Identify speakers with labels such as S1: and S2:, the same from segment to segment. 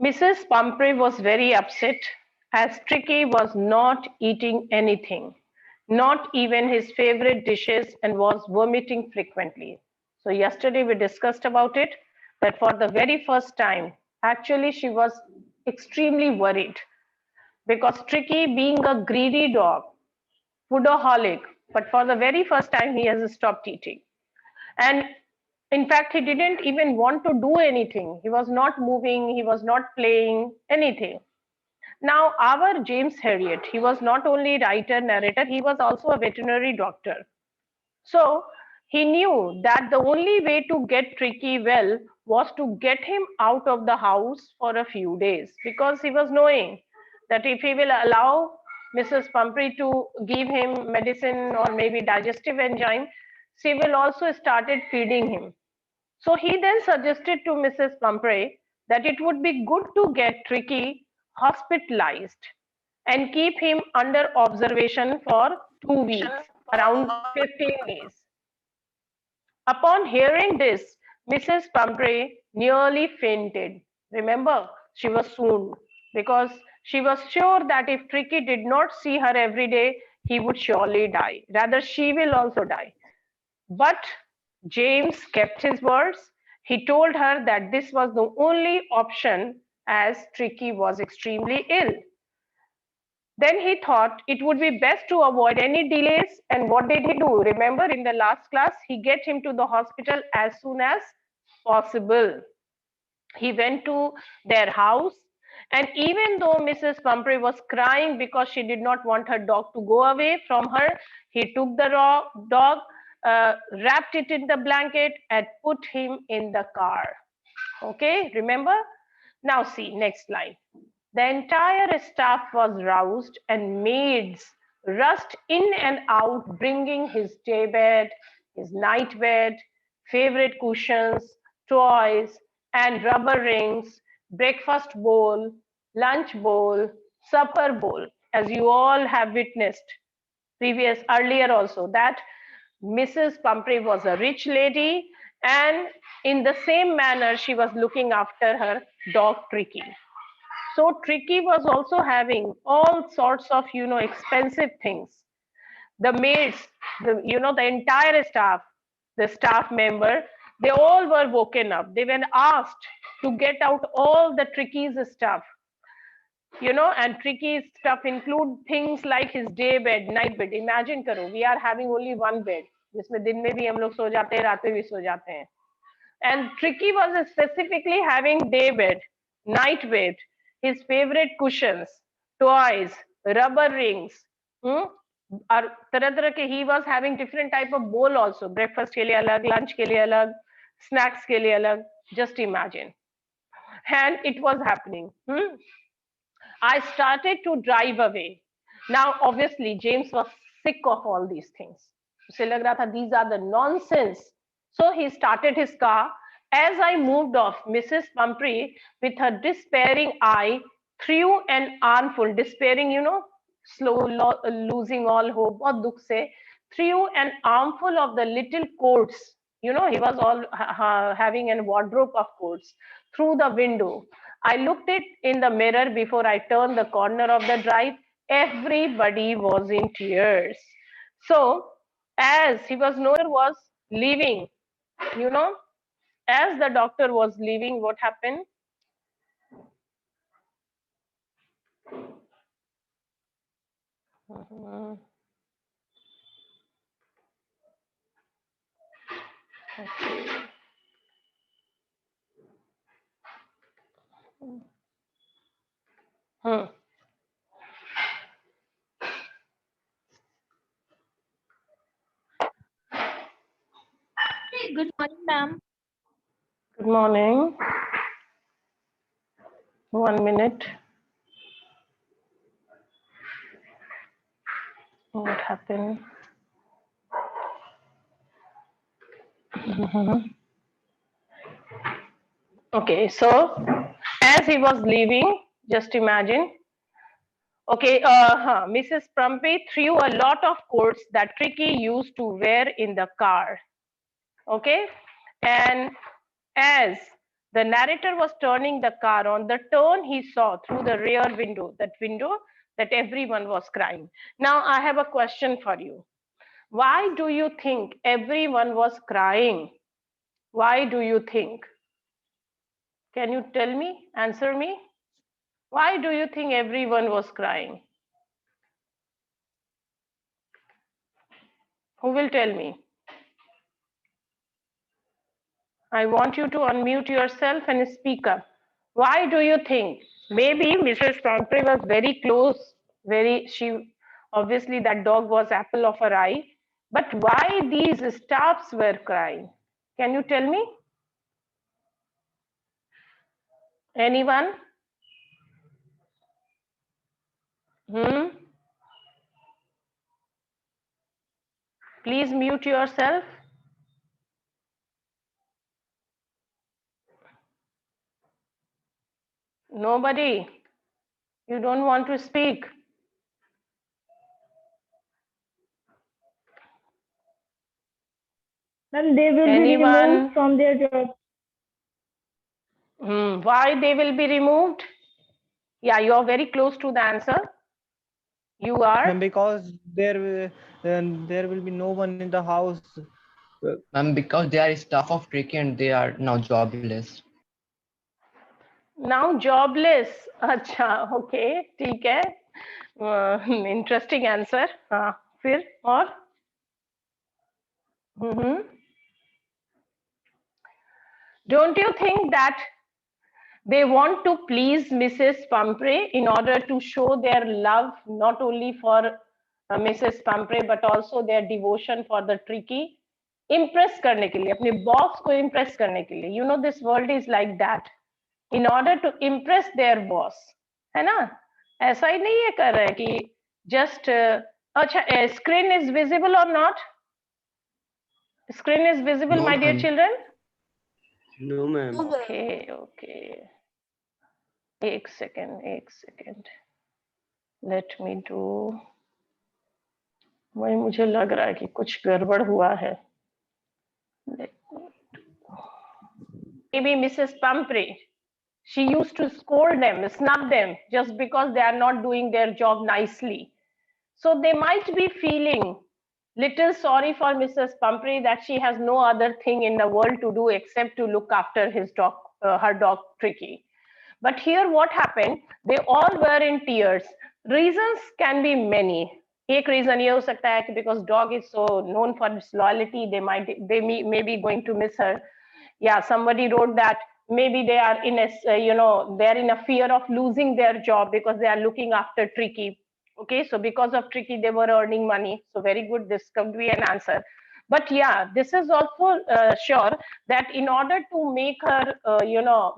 S1: Mrs. Pumphrey was very upset as Tricky was not eating anything, not even his favorite dishes, and was vomiting frequently. So, yesterday we discussed about it that for the very first time, actually, she was extremely worried because Tricky, being a greedy dog, foodaholic, but for the very first time, he has stopped eating. And in fact, he didn't even want to do anything. He was not moving, he was not playing anything. Now, our James Herriot, he was not only writer, narrator, he was also a veterinary doctor. So he knew that the only way to get Tricky well was to get him out of the house for a few days because he was knowing that if he will allow Mrs. Pumphrey to give him medicine or maybe digestive enzyme, she will also started feeding him. So he then suggested to Mrs. Pumphrey that it would be good to get Tricky hospitalized and keep him under observation for 2 weeks, around 15 days. Upon hearing this, Mrs. Pumphrey nearly fainted. Remember, she was swooned because she was sure that if Tricky did not see her every day, he would surely die. Rather, she will also die. But James kept his words. He told her that this was the only option as Tricky was extremely ill. Then he thought it would be best to avoid any delays. And what did he do? Remember in the last class, he get him to the hospital as soon as possible. He went to their house, and even though Mrs. Pumphrey was crying because she did not want her dog to go away from her, he took the dog, wrapped it in the blanket, and put him in the car. Okay, remember? Now, see, next line. The entire staff was roused, and maids rushed in and out, bringing his daybed, his night bed, favorite cushions, toys, and rubber rings, breakfast bowl, lunch bowl, supper bowl, as you all have witnessed previous earlier also that Mrs. Pumphrey was a rich lady, and in the same manner she was looking after her dog Tricky. So Tricky was also having all sorts of expensive things. The maids, the entire staff, the staff member, they all were woken up. They were asked to get out all the Tricky's stuff, and Tricky stuff include things like his day bed, night bed. Imagine karo, we are having only one bed, जिसमें दिन में भी हम लोग सो जाते हैं, रात में भी सो जाते हैं. And Tricky was specifically having day bed, night bed, his favorite cushions, toys, rubber rings. Hmm? और तरह तरह के he was having different type of bowl also. Breakfast के लिए अलग, lunch के लिए अलग, snacks के लिए अलग. Just imagine. And it was happening. I started to drive away. Now, obviously, James was sick of all these things. उसे लग रहा था these are the nonsense. So he started his car. As I moved off, Mrs. Pumphrey, with her despairing eye, threw an armful, despairing, slow, losing all hope, बहुत दुख से, threw an armful of the little coats. He was all having a wardrobe of coats through the window. I looked it in the mirror before I turned the corner of the drive. Everybody was in tears. So, as he was was leaving, you know, as the doctor was leaving, what happened? Mhm. Okay. Hmm.
S2: Good morning, ma'am.
S1: Good morning. 1 minute. What happened? Mhm. Okay, so as he was leaving, just imagine. Okay, Mrs. Pumphrey threw a lot of coats that Tricky used to wear in the car. Okay, and as The narrator was turning the car. On the turn, he saw through the rear window, that everyone was crying. Now, I have a question for you. Why do you think everyone was crying? Why do you think? Can you tell me? Answer me? Why do you think everyone was crying? Who will tell me? I want you to unmute yourself and speak up. Why do you think? Maybe Mrs. Pomfrey was very close, she obviously that dog was apple of her eye. But why these staffs were crying? Can you tell me? Anyone? Hmm? Please mute yourself. Nobody. You don't want to speak.
S2: Ma'am, they will be
S1: Anyone?
S2: removed from their job.
S1: Why they will be removed? Yeah, you are very close to the answer. You are?
S3: Because there will be no one in the house.
S4: Because they are staff of Tricky and they are now jobless.
S1: Now jobless. अच्छा, okay, ठीक है. Interesting answer. हाँ, फिर और? Don't you think that they want to please Mrs. Pumphrey in order to show their love not only for Mrs. Pumphrey but also their devotion for the Tricky? Impress करने के लिए, अपने boss को impress करने के लिए. You know this world is like that. In order to impress their boss, है ना? ऐसा ही नहीं है कर रहे कि just अच्छा, screen is visible or not? Screen is visible,
S4: No,
S1: my dear
S4: ma'am.
S1: children?
S3: No, ma'am.
S1: Okay, okay. एक second. Let me do. वही मुझे लग रहा है कि कुछ गड़बड़ हुआ है. Maybe Mrs. Pumphrey, she used to scold them, snub them, just because they are not doing their job nicely. So they might be feeling little sorry for Mrs. Pumphrey that she has no other thing in the world to do except to look after his dog, her dog Tricky. But here what happened, they all were in tears. Reasons can be many. एक reason ये हो सकता है कि because dog is so known for its loyalty, they may be going to miss her. Yeah, somebody wrote that maybe they are in a they're in a fear of losing their job because they are looking after Tricky. Okay, so because of Tricky they were earning money. So very good, this could be an answer. But yeah, this is also sure that in order to make her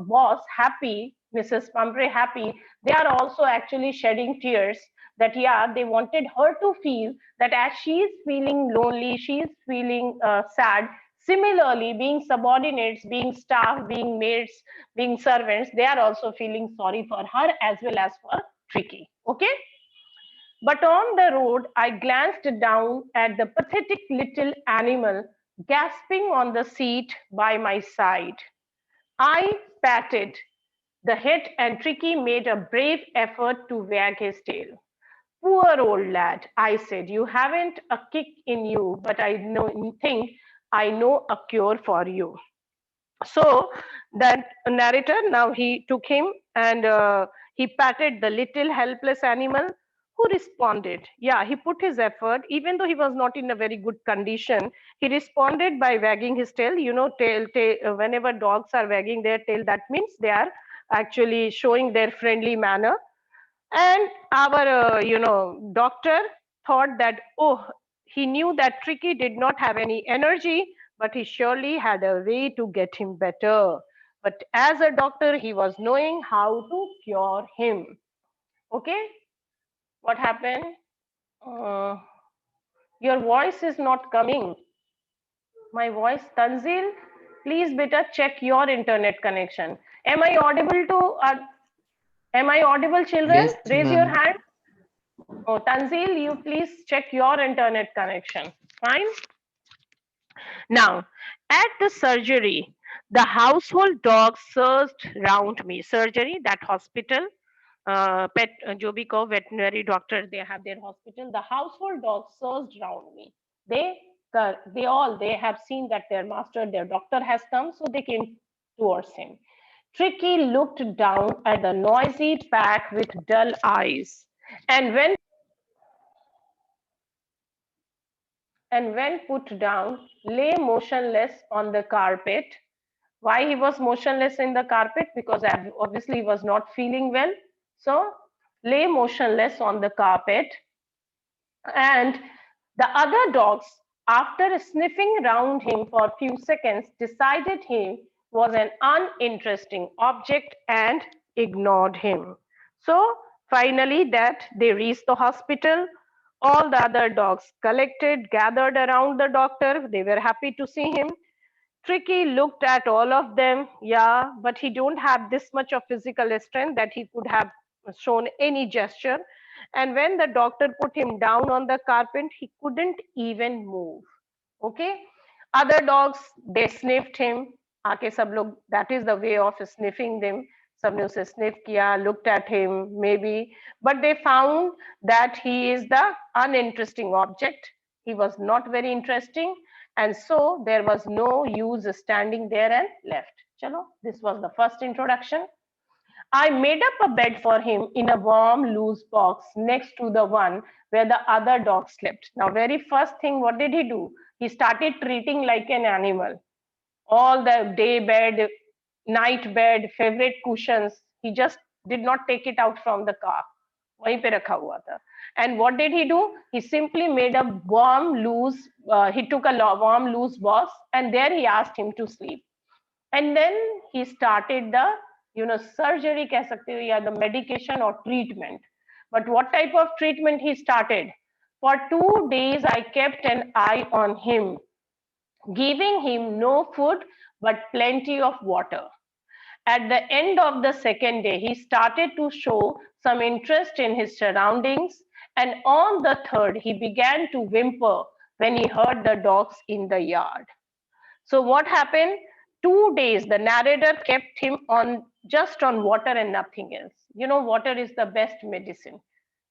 S1: boss happy, Mrs. Pumphrey happy, they are also actually shedding tears, that yeah, they wanted her to feel that as she is feeling lonely, she is feeling sad. Similarly, being subordinates, being staff, being maids, being servants, they are also feeling sorry for her as well as for Tricky. Okay. But on the road, I glanced down at the pathetic little animal gasping on the seat by my side. I patted the head and Tricky made a brave effort to wag his tail. Poor old lad, I said, you haven't a kick in you, but think I know a cure for you. So that narrator, now he took him and he patted the little helpless animal who responded. Yeah, he put his effort, even though he was not in a very good condition. He responded by wagging his tail. You know, whenever dogs are wagging their tail, that means they are actually showing their friendly manner. And our, doctor thought that, oh, he knew that Tricky did not have any energy, but he surely had a way to get him better. But as a doctor, he was knowing how to cure him. Okay? What happened? Your voice is not coming. My voice, Tanzil, please beta check your internet connection. Am I audible children?
S4: Yes,
S1: Raise your
S4: ma'am.
S1: hand. Oh, Tanzil, you please check your internet connection. Fine. Now, at the surgery, The household dog surged round me. Surgery, that hospital, pet, जो भी कहो, veterinary doctor, they have their hospital. The household dogs surged round me. They have seen that their master, their doctor has come, so they came towards him. Tricky looked down at the noisy pack with dull eyes, and when put down, lay motionless on the carpet. Why he was motionless in the carpet? Because obviously he was not feeling well. So lay motionless on the carpet. And the other dogs, after sniffing around him for a few seconds, decided he was an uninteresting object and ignored him. So finally, that they reached the hospital. All the other dogs collected, gathered around the doctor. They were happy to see him. Tricky looked at all of them. Yeah, but he don't have this much of physical strength that he could have shown any gesture. And when the doctor put him down on the carpet, he couldn't even move. Okay. Other dogs, they sniffed him. आके सब लोग, that is the way of sniffing them. सबने उसे sniff किया, looked at him, maybe, but they found that he is the uninteresting object. He was not very interesting, and so there was no use standing there and left. Chalo, this was the first introduction. I made up a bed for him in a warm, loose box next to the one where the other dog slept. Now, very first thing, what did he do? He started treating like an animal. All the day bed, night bed, favorite cushions, he just did not take it out from the car. वहीं पे रखा हुआ था. And what did he do? He simply made a warm, loose, he took a warm, loose box, and there he asked him to sleep. And then he started the, surgery कह सकते हो, या the medication or treatment. But what type of treatment he started? For 2 days, I kept an eye on him, giving him no food but plenty of water. At the end of the second day, he started to show some interest in his surroundings, and on the third, he began to whimper when he heard the dogs in the yard. So what happened? 2 days, the narrator kept him on just on water and nothing else. Water is the best medicine,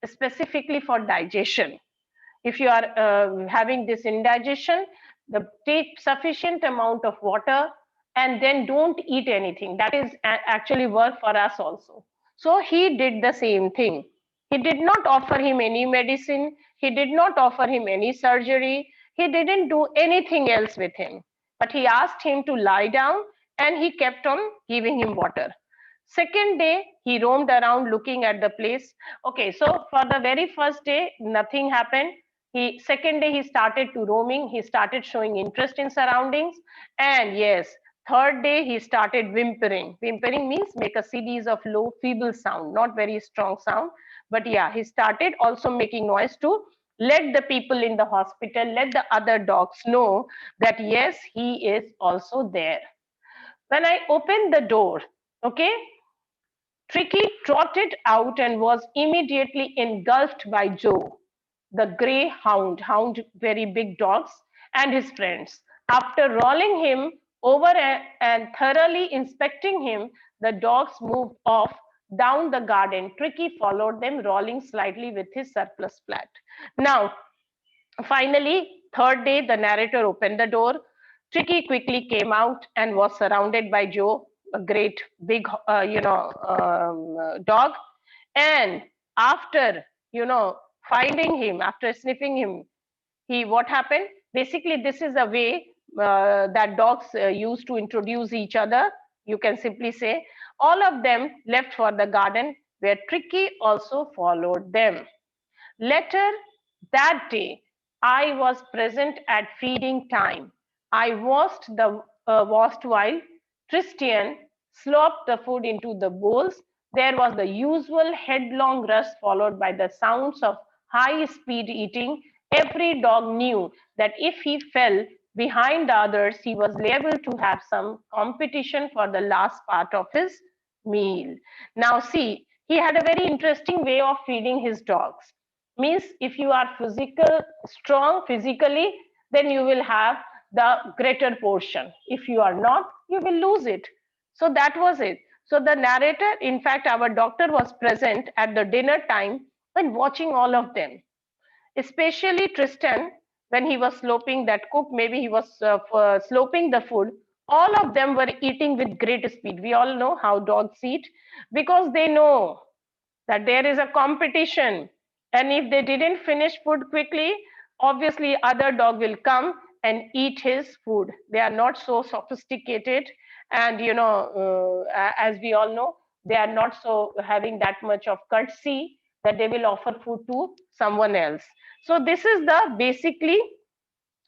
S1: specifically for digestion. If you are having this indigestion, take sufficient amount of water and then don't eat anything. That is actually work for us also. So he did the same thing. He did not offer him any medicine. He did not offer him any surgery. He didn't do anything else with him. But he asked him to lie down and he kept on giving him water. Second day, he roamed around looking at the place. Okay, so for the very first day, nothing happened. Second day, he started to roaming. He started showing interest in surroundings. And yes, third day, he started whimpering. Whimpering means make a series of low, feeble sound, not very strong sound. But yeah, he started also making noise to let the people in the hospital, let the other dogs know that yes, he is also there. When I opened the door, okay, Tricky trotted out and was immediately engulfed by Joe, the grey hound, very big dogs, and his friends. After rolling him over and thoroughly inspecting him, the dogs moved off down the garden. Tricky followed them, rolling slightly with his surplus flat. Now, finally, third day, the narrator opened the door. Tricky quickly came out and was surrounded by Joe, a great big, dog. And after, finding him, after sniffing him, what happened? Basically, this is a way that dogs use to introduce each other. You can simply say, all of them left for the garden, where Tricky also followed them. Later that day, I was present at feeding time. I watched while Tristan slopped the food into the bowls. There was the usual headlong rush followed by the sounds of high-speed eating. Every dog knew that if he fell behind the others, he was liable to have some competition for the last part of his meal. Now see, he had a very interesting way of feeding his dogs. Means if you are strong physically, then you will have the greater portion. If you are not, you will lose it. So that was it. So the narrator, in fact, our doctor was present at the dinner time and watching all of them, especially Tristan, when he was sloping that cook, maybe he was sloping the food. All of them were eating with great speed. We all know how dogs eat because they know that there is a competition. And if they didn't finish food quickly, obviously other dog will come and eat his food. They are not so sophisticated. And, as we all know, they are not so having that much of courtesy that they will offer food to someone else. So this is the basically,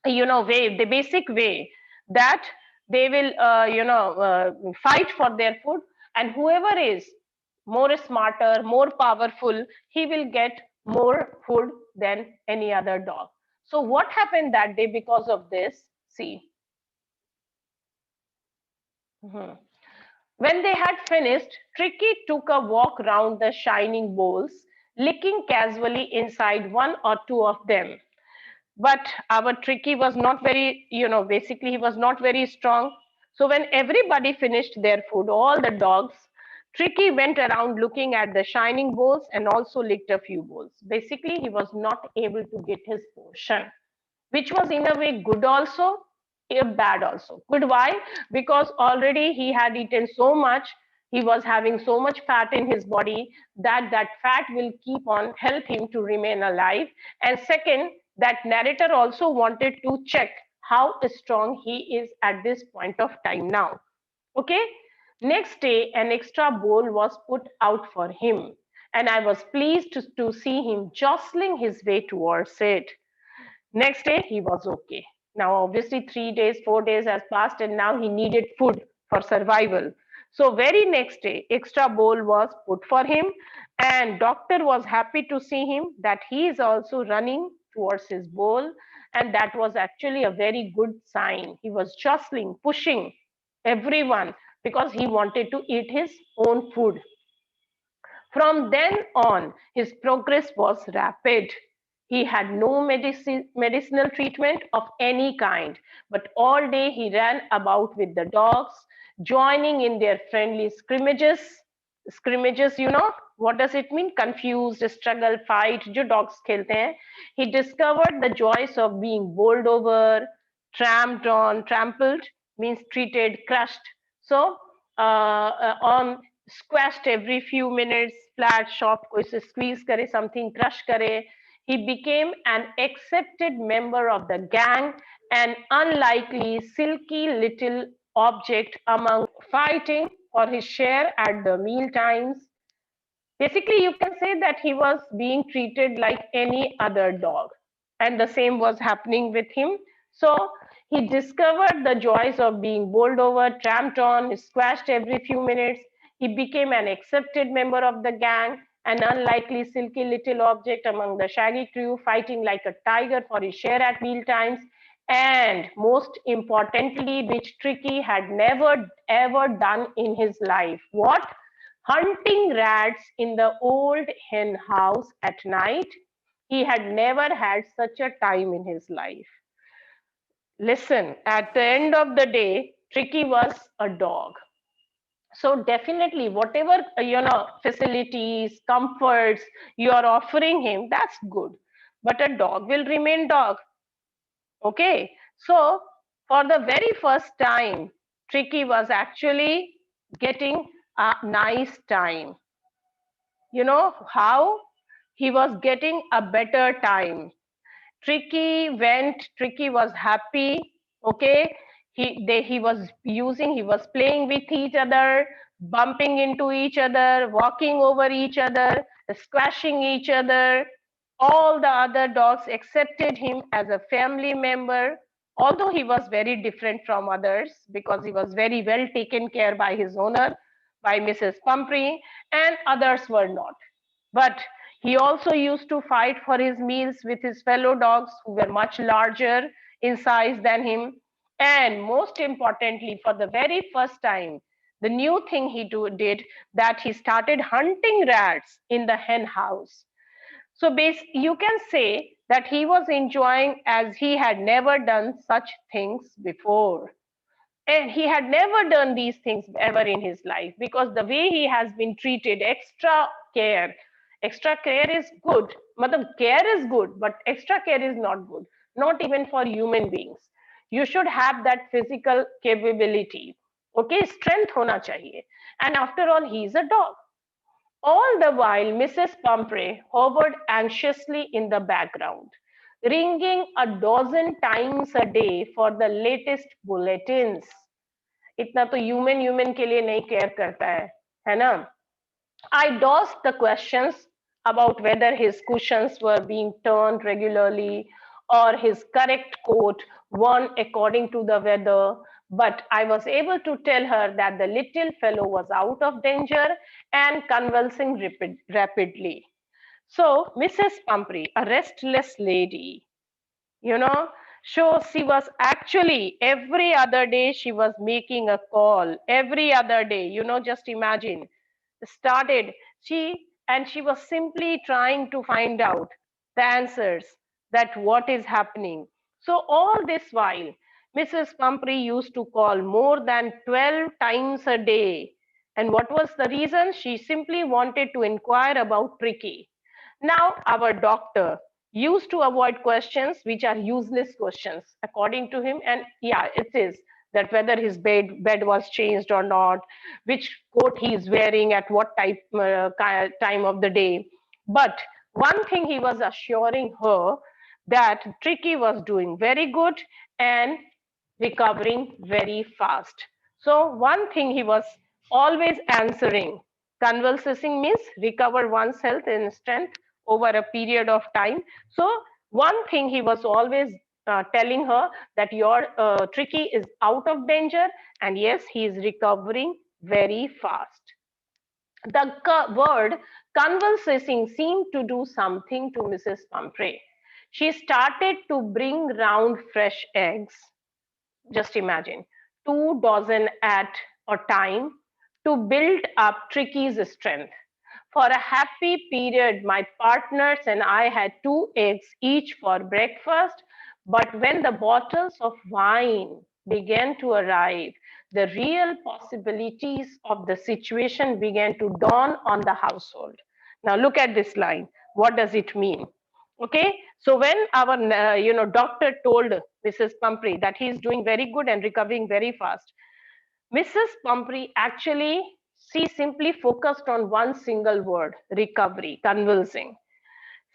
S1: way, the basic way that they will, fight for their food. And whoever is more smarter, more powerful, he will get more food than any other dog. So what happened that day because of this? See. Mhm. When they had finished, Tricky took a walk round the shining bowls, licking casually inside one or two of them. But our Tricky was not very, basically he was not very strong. So when everybody finished their food, all the dogs, Tricky went around looking at the shining bowls and also licked a few bowls. Basically, he was not able to get his portion, which was in a way good also, bad also. Good, why? Because already he had eaten so much, he was having so much fat in his body that that fat will keep on help him to remain alive. And second, that narrator also wanted to check how strong he is at this point of time now. Okay. Next day, an extra bowl was put out for him, and I was pleased to see him jostling his way towards it. Next day, he was okay. Now, obviously, 3 days, 4 days has passed, and now he needed food for survival. So, very next day, extra bowl was put for him, and doctor was happy to see him that he is also running towards his bowl, and that was actually a very good sign. He was jostling, pushing everyone because he wanted to eat his own food. From then on, his progress was rapid. He had no medicinal treatment of any kind, but all day he ran about with the dogs, joining in their friendly scrimmages. Scrimmages, what does it mean? Confused, struggle, fight, जो dogs खेलते हैं. He discovered the joys of being bowled over, tramped on, trampled means treated, crushed. So, on squashed every few minutes, flat, soft, कोई से squeeze करे, something crush करे. He became an accepted member of the gang, an unlikely, silky little object among fighting for his share at the meal times. Basically, you can say that he was being treated like any other dog, and the same was happening with him. So he discovered the joys of being bowled over, tramped on, squashed every few minutes. He became an accepted member of the gang, an unlikely silky little object among the shaggy crew, fighting like a tiger for his share at meal times. And most importantly, which Tricky had never ever done in his life. What? Hunting rats in the old hen house at night. He had never had such a time in his life. Listen, at the end of the day, Tricky was a dog. So definitely, whatever facilities, comforts you are offering him, that's good. But a dog will remain dog. Okay. So for the very first time, Tricky was actually getting a nice time. You know how? He was getting a better time. Tricky was happy. Okay. He was he was playing with each other, bumping into each other, walking over each other, squashing each other. All the other dogs accepted him as a family member, although he was very different from others because he was very well taken care by his owner, by Mrs. Pumphrey, and others were not. But he also used to fight for his meals with his fellow dogs who were much larger in size than him. And most importantly, for the very first time, the new thing did that he started hunting rats in the hen house. So you can say that he was enjoying as he had never done such things before. And he had never done these things ever in his life, because the way he has been treated, care, extra care is good. Matlab, care is good, but extra care is not good, not even for human beings. You should have that physical capability. Okay, strength hona chahiye. And after all, he is a dog. All the while, Mrs. Pumphrey hovered anxiously in the background, ringing a dozen times a day for the latest bulletins. इतना तो human के लिए नहीं care करता है ना? I dodged the questions about whether his cushions were being turned regularly or his correct coat worn according to the weather, but I was able to tell her that the little fellow was out of danger and convulsing rapidly. So, Mrs. Pumphrey, a restless lady, you know, so she was actually every other day she was making a call, every other day, just imagine, started she, and she was simply trying to find out the answers, that what is happening. So all this while, Mrs. Pumphrey used to call more than 12 times a day. And what was the reason? She simply wanted to inquire about Tricky. Now our doctor used to avoid questions which are useless questions according to him. And yeah, it is that whether his bed was changed or not, which coat he is wearing at what time of the day. But one thing he was assuring her, that Tricky was doing very good and recovering very fast. So one thing he was always answering, convalescing means recover one's health and strength over a period of time. So one thing he was always telling her, that your Tricky is out of danger, and yes, he is recovering very fast. The word convalescing seemed to do something to Mrs. Pumphrey. She started to bring round fresh eggs, just imagine, 2 dozen at a time, to build up Tricky's strength. For a happy period, my partners and I had 2 eggs each for breakfast. But when the bottles of wine began to arrive, the real possibilities of the situation began to dawn on the household. Now, look at this line. What does it mean? Okay, so when our doctor told Mrs. Pumphrey that he is doing very good and recovering very fast, Mrs. Pumphrey actually, she simply focused on one single word: recovery, convulsing.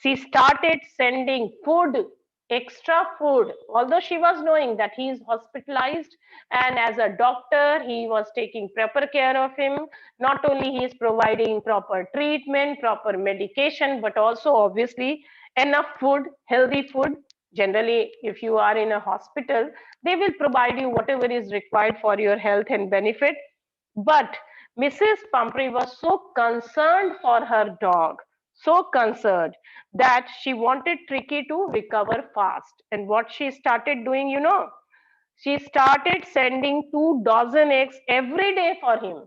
S1: She started sending food, extra food, although she was knowing that he is hospitalized, and as a doctor, he was taking proper care of him. Not only he is providing proper treatment, proper medication, but also obviously enough food, healthy food. Generally, if you are in a hospital, they will provide you whatever is required for your health and benefit. But Mrs. Pumphrey was so concerned for her dog, so concerned, that she wanted Tricky to recover fast. And what she started doing, she started sending 2 dozen eggs every day for him.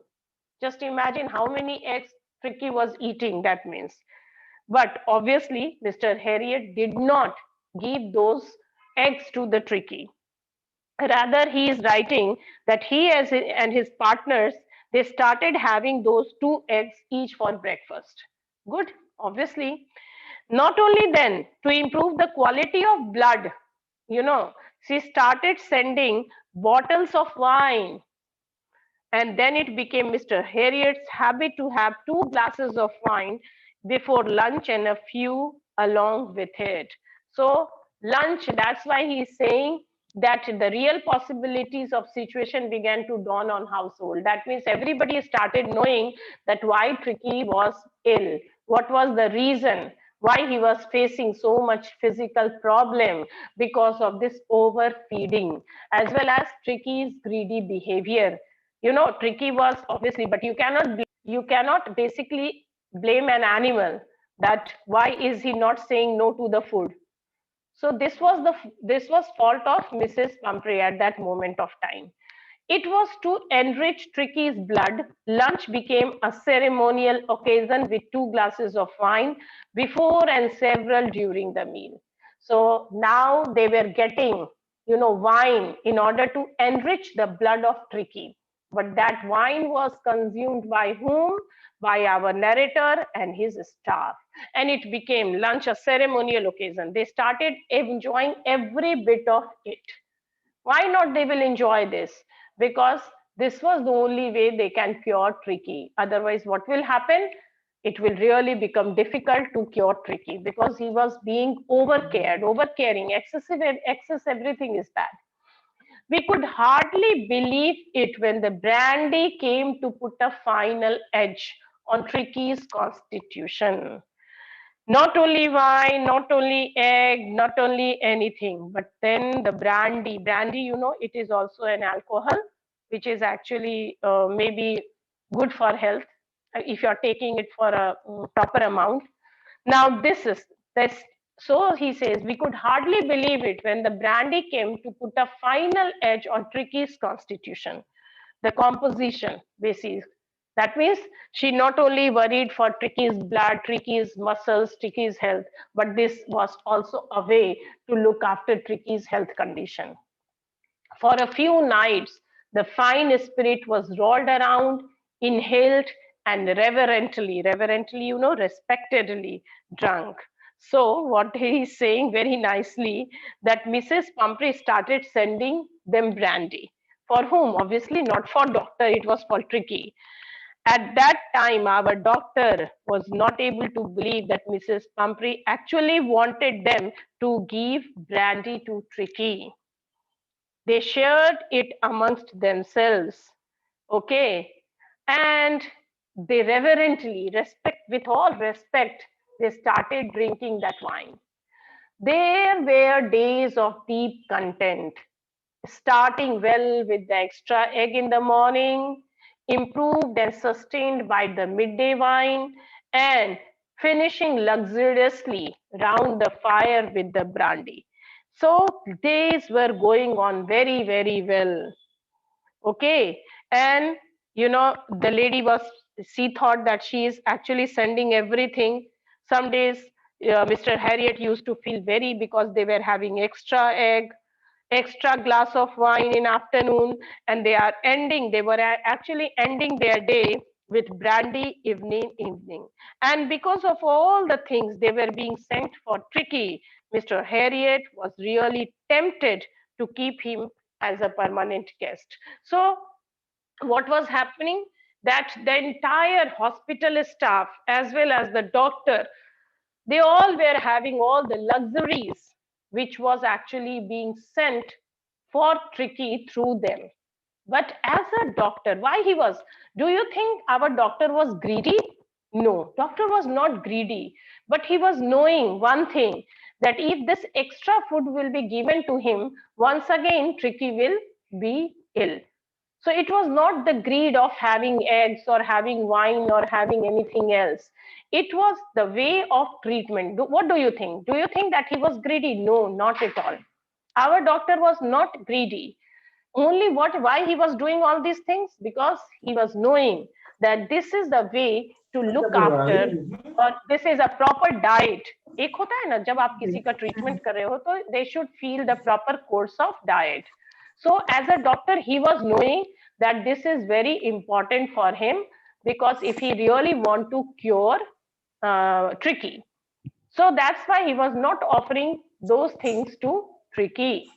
S1: Just imagine how many eggs Tricky was eating, that means. But obviously, Mr. Harriet did not give those eggs to the Tricky. Rather, he is writing that he and his partners, they started having those 2 eggs each for breakfast. Good, obviously. Not only then, to improve the quality of blood, she started sending bottles of wine. And then it became Mr. Harriet's habit to have 2 glasses of wine before lunch and a few along with it. So lunch, that's why he's saying that the real possibilities of situation began to dawn on household. That means everybody started knowing that why Tricky was ill, what was the reason why he was facing so much physical problem, because of this overfeeding, as well as Tricky's greedy behavior. Tricky was obviously, but you cannot basically blame an animal, that why is he not saying no to the food. So this was fault of Mrs. Pumphrey at that moment of time. It was to enrich Tricky's blood. Lunch became a ceremonial occasion with 2 glasses of wine before and several during the meal. So now they were getting, wine in order to enrich the blood of Tricky. But that wine was consumed by whom? By our narrator and his staff. And it became lunch, a ceremonial occasion. They started enjoying every bit of it. Why not they will enjoy this? Because this was the only way they can cure Tricky. Otherwise, what will happen? It will really become difficult to cure Tricky because he was being overcared, overcaring, excess everything is bad. We could hardly believe it when the brandy came to put a final edge on Tricky's constitution. Not only wine, not only egg, not only anything, but then the brandy. Brandy, it is also an alcohol, which is actually maybe good for health if you're taking it for a proper amount. Now, this. So he says, we could hardly believe it when the brandy came to put a final edge on Tricky's constitution. The composition basis. That means she not only worried for Tricky's blood, Tricky's muscles, Tricky's health, but this was also a way to look after Tricky's health condition. For a few nights, the fine spirit was rolled around, inhaled, and reverently, respectedly drunk. So, what he is saying very nicely that Mrs. Pumphrey started sending them brandy. For whom? Obviously, not for doctor, it was for Tricky. At that time, our doctor was not able to believe that Mrs. Pumphrey actually wanted them to give brandy to Tricky. They shared it amongst themselves, okay? And they reverently, with all respect, they started drinking that wine. There were days of deep content, starting well with the extra egg in the morning, improved and sustained by the midday wine, and finishing luxuriously round the fire with the brandy. So days were going on very, very well. Okay. And, the lady she thought that she is actually sending everything. Some days, Mr. Harriet used to feel very because they were having extra egg, extra glass of wine in afternoon, and they were actually ending their day with brandy evening. And because of all the things they were being sent for Tricky, Mr. Harriet was really tempted to keep him as a permanent guest. So what was happening? That the entire hospital staff as well as the doctor, they all were having all the luxuries which was actually being sent for Tricky through them. But as a doctor, why he was? Do you think our doctor was greedy? No, doctor was not greedy, but he was knowing one thing, that if this extra food will be given to him, once again Tricky will be ill. So it was not the greed of having eggs or having wine or having anything else. It was the way of treatment. What do you think? Do you think that he was greedy? No, not at all. Our doctor was not greedy. Only why he was doing all these things? Because he was knowing that this is the way to look after, or this is a proper diet. एक होता है ना, जब आप किसी का treatment कर रहे हो तो they should feel the proper course of diet. So as a doctor, he was knowing that this is very important for him, because if he really want to cure Tricky, so that's why he was not offering those things to Tricky.